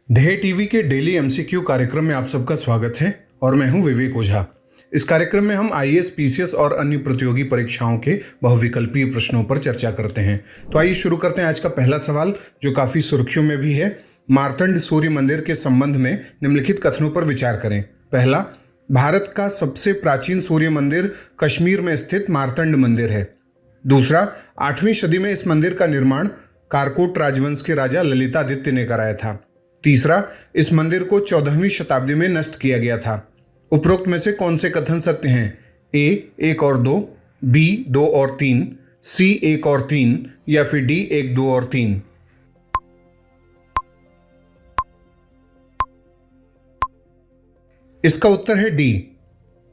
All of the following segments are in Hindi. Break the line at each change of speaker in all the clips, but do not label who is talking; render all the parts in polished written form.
ध्येय टीवी के डेली एमसीक्यू कार्यक्रम में आप सबका स्वागत है और मैं हूं विवेक ओझा। इस कार्यक्रम में हम आईएएस, पीसीएस और अन्य प्रतियोगी परीक्षाओं के बहुविकल्पीय प्रश्नों पर चर्चा करते हैं। तो आइए शुरू करते हैं आज का पहला सवाल, जो काफी सुर्खियों में भी है। मार्तंड सूर्य मंदिर के संबंध में निम्नलिखित कथनों पर विचार करें। पहला, भारत का सबसे प्राचीन सूर्य मंदिर कश्मीर में स्थित मार्तंड मंदिर है। दूसरा, 8वीं सदी में इस मंदिर का निर्माण कारकोट राजवंश के राजा ललितादित्य ने कराया था। तीसरा, इस मंदिर को 14वीं शताब्दी में नष्ट किया गया था। उपरोक्त में से कौन से कथन सत्य हैं? ए 1 और 2, बी 2 और 3, सी 1 और 3 या फिर डी 1, 2 और 3। इसका उत्तर है डी।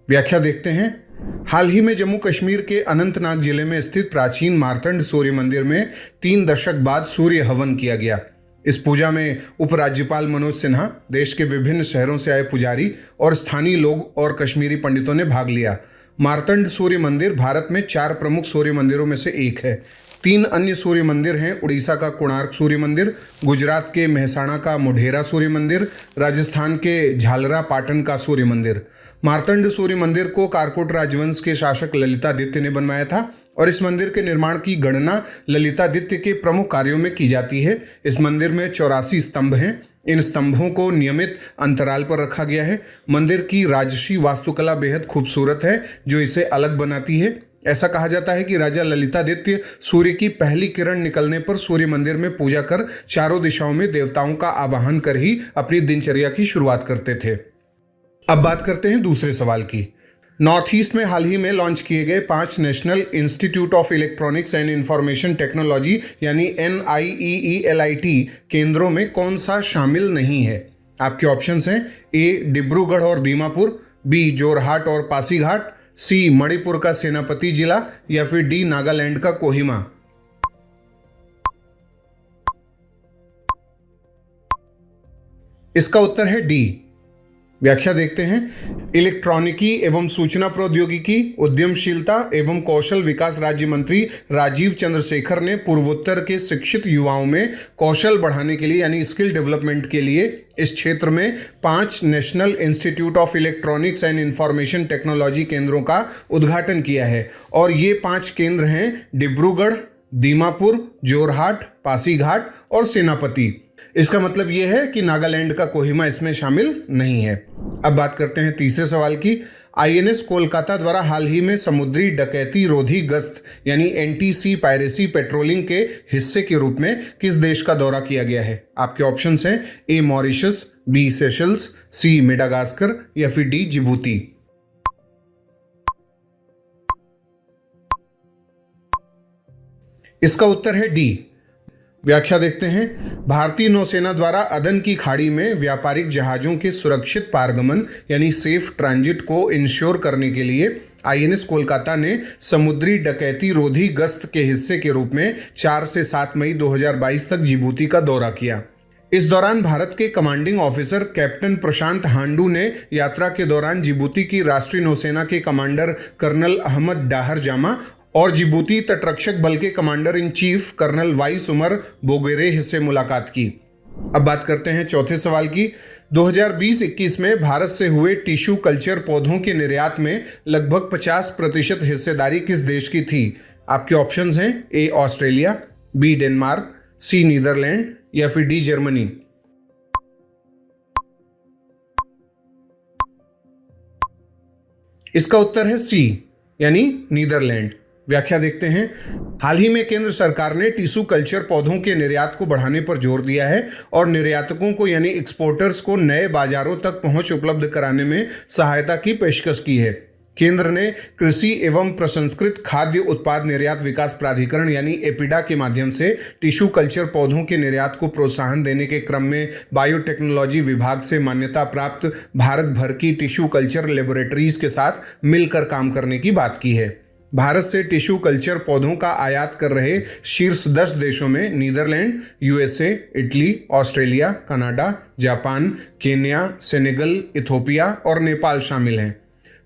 व्याख्या देखते हैं। हाल ही में जम्मू कश्मीर के अनंतनाग जिले में स्थित प्राचीन मार्तंड सूर्य मंदिर में 3 दशक बाद सूर्य हवन किया गया। इस पूजा में उपराज्यपाल मनोज सिन्हा, देश के विभिन्न शहरों से आए पुजारी और स्थानीय लोग और कश्मीरी पंडितों ने भाग लिया। मार्तंड सूर्य मंदिर भारत में 4 प्रमुख सूर्य मंदिरों में से एक है। 3 अन्य सूर्य मंदिर हैं: उड़ीसा का कोणार्क सूर्य मंदिर, गुजरात के मेहसाणा का मोढेरा सूर्य मंदिर, राजस्थान के झालरा पाटन का सूर्य मंदिर। मार्तंड सूर्य मंदिर को कारकोट राजवंश के शासक ललितादित्य ने बनवाया था और इस मंदिर के निर्माण की गणना ललितादित्य के प्रमुख कार्यों में की जाती है। इस मंदिर में 84 स्तंभ हैं। इन स्तंभों को नियमित अंतराल पर रखा गया है। मंदिर की राजसी वास्तुकला बेहद खूबसूरत है, जो इसे अलग बनाती है। ऐसा कहा जाता है कि राजा ललितादित्य सूर्य की पहली किरण निकलने पर सूर्य मंदिर में पूजा कर चारों दिशाओं में देवताओं का आवाहन कर ही अपनी दिनचर्या की शुरुआत करते थे। अब बात करते हैं दूसरे सवाल की। नॉर्थ ईस्ट में हाल ही में लॉन्च किए गए 5 national institute of electronics and information technology यानी NIEELIT केंद्रों में कौन सा शामिल नहीं है? आपके ऑप्शंस हैं: ए डिब्रूगढ़ और दीमापुर, बी जोरहाट और पासीघाट, सी मणिपुर का सेनापति जिला या फिर डी नागालैंड का कोहिमा। इसका उत्तर है डी। व्याख्या देखते हैं। इलेक्ट्रॉनिकी एवं सूचना प्रौद्योगिकी, उद्यमशीलता एवं कौशल विकास राज्य मंत्री राजीव चंद्रशेखर ने पूर्वोत्तर के शिक्षित युवाओं में कौशल बढ़ाने के लिए यानी स्किल डेवलपमेंट के लिए इस क्षेत्र में 5 national institute of electronics and information technology केंद्रों का उद्घाटन किया है और ये 5 केंद्र हैं डिब्रूगढ़, दीमापुर, जोरहाट, पासीघाट और सेनापति। इसका मतलब यह है कि नागालैंड का कोहिमा इसमें शामिल नहीं है। अब बात करते हैं तीसरे सवाल की। INS कोलकाता द्वारा हाल ही में समुद्री डकैती रोधी गश्त यानी NTC पायरेसी पेट्रोलिंग के हिस्से के रूप में किस देश का दौरा किया गया है? आपके ऑप्शंस हैं: ए मॉरिशस, बी सेशल्स, सी मेडागास्कर या फिर डी जिबूती। इसका उत्तर है डी। व्याख्या देखते हैं। भारतीय नौसेना द्वारा अदन की खाड़ी में व्यापारिक जहाजों के सुरक्षित पारगमन यानी सेफ ट्रांजिट को इंश्योर करने के लिए INS कोलकाता ने समुद्री डकैती रोधी गश्त के हिस्से के रूप में 4 से 7 मई 2022 तक जिबूती का दौरा किया। इस दौरान भारत के कमांडिंग ऑफिसर कैप्टन प्रशांत हांडू ने यात्रा के दौरान जिबूती की राष्ट्रीय नौसेना के कमांडर कर्नल अहमद डाहर जामा और जिबूती तटरक्षक बल के commander in chief colonel Wais Omar Bogoreh से मुलाकात की। अब बात करते हैं चौथे सवाल की। 2020-21 में भारत से हुए टिश्यू कल्चर पौधों के निर्यात में लगभग 50% हिस्सेदारी किस देश की थी? आपके ऑप्शंस हैं: A Australia, B Denmark, C Netherland या फिर डी जर्मनी। इसका उत्तर है सी यानी नीदरलैंड। व्याख्या देखते हैं। हाल ही में केंद्र सरकार ने टिश्यू कल्चर पौधों के निर्यात को बढ़ाने पर जोर दिया है और निर्यातकों को यानी एक्सपोर्टर्स को नए बाजारों तक पहुंच उपलब्ध कराने में सहायता की पेशकश की है। केंद्र ने कृषि एवं प्रसंस्कृत खाद्य उत्पाद निर्यात विकास प्राधिकरण यानी एपिडा के माध्यम से टिश्यू कल्चर पौधों के निर्यात को प्रोत्साहन देने के क्रम में बायोटेक्नोलॉजी विभाग से मान्यता प्राप्त भारत भर की टिश्यू कल्चर लेबोरेटरीज के साथ मिलकर काम करने की बात की है। भारत से टिश्यू कल्चर पौधों का आयात कर रहे शीर्ष 10 देशों में Netherland, USA, Italy, Australia, Canada, Japan, Kenya, Senegal, Ethiopia और नेपाल शामिल हैं।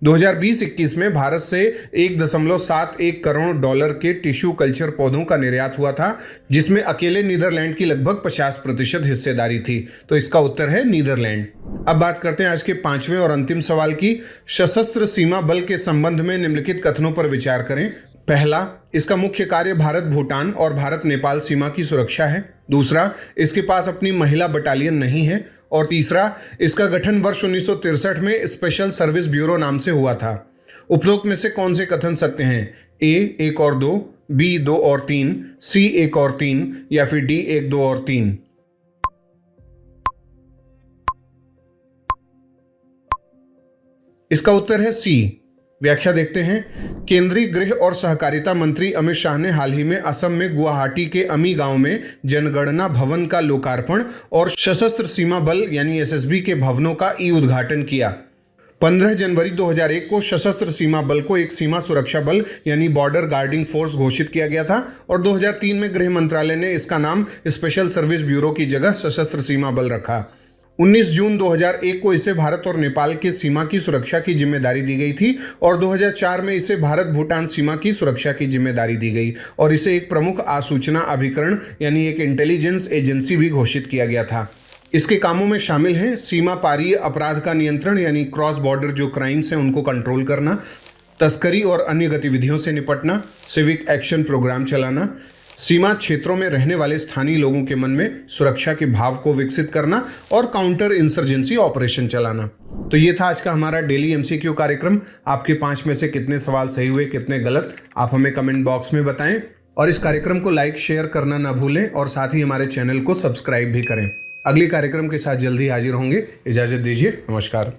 2020-21 में भारत से 1.71 करोड़ डॉलर के टिश्यू कल्चर पौधों का निर्यात हुआ था, जिसमें अकेले नीदरलैंड की लगभग 50% हिस्सेदारी थी। तो इसका उत्तर है नीदरलैंड। अब बात करते हैं आज के 5वें और अंतिम सवाल की। सशस्त्र सीमा बल के संबंध में निम्नलिखित कथनों पर विचार करें। पहला, इसका मुख्य कार्य भारत भूटान और भारत नेपाल सीमा की सुरक्षा है। दूसरा, इसके पास अपनी महिला बटालियन नहीं है। और तीसरा, इसका गठन वर्ष 1963 में स्पेशल सर्विस ब्यूरो नाम से हुआ था। उपरोक्त में से कौन से कथन सत्य हैं? ए 1 और 2, बी 2 और 3, सी 1 और 3 या फिर डी 1, 2 और 3? इसका उत्तर है सी। व्याख्या देखते हैं। केंद्रीय गृह और सहकारिता मंत्री अमित शाह ने हाल ही में असम में गुवाहाटी के अमी गांव में जनगणना भवन का लोकार्पण और सशस्त्र सीमा बल यानी एसएसबी के भवनों का उद्घाटन किया। 15 जनवरी 2001 को सशस्त्र सीमा बल को एक सीमा सुरक्षा बल यानी बॉर्डर गार्डिंग फोर्स घोषित किया गया था और 2003 में गृह मंत्रालय ने इसका नाम स्पेशल सर्विस ब्यूरो की जगह सशस्त्र सीमा बल रखा। 19 जून 2001 को इसे भारत और नेपाल की सीमा की सुरक्षा की जिम्मेदारी दी गई थी और 2004 में इसे भारत भूटान सीमा की सुरक्षा की जिम्मेदारी दी गई और इसे एक प्रमुख आसूचना अभिकरण यानी एक इंटेलिजेंस एजेंसी भी घोषित किया गया था। इसके कामों में शामिल हैं सीमा पारीय अपराध का नियंत्रण यानी क्रॉस बॉर्डर जो क्राइम्स हैं उनको कंट्रोल करना, तस्करी और अन्य गतिविधियों से निपटना, सिविक एक्शन प्रोग्राम चलाना, सीमा क्षेत्रों में रहने वाले स्थानीय लोगों के मन में सुरक्षा के भाव को विकसित करना और काउंटर इंसर्जेंसी ऑपरेशन चलाना। तो ये था आज का हमारा डेली एमसीक्यू कार्यक्रम। आपके 5 में से कितने सवाल सही हुए, कितने गलत, आप हमें कमेंट बॉक्स में बताएं और इस कार्यक्रम को लाइक शेयर करना ना भूलें और साथ ही हमारे चैनल को सब्सक्राइब भी करें। अगले कार्यक्रम के साथ जल्दी हाजिर होंगे। इजाजत दीजिए। नमस्कार।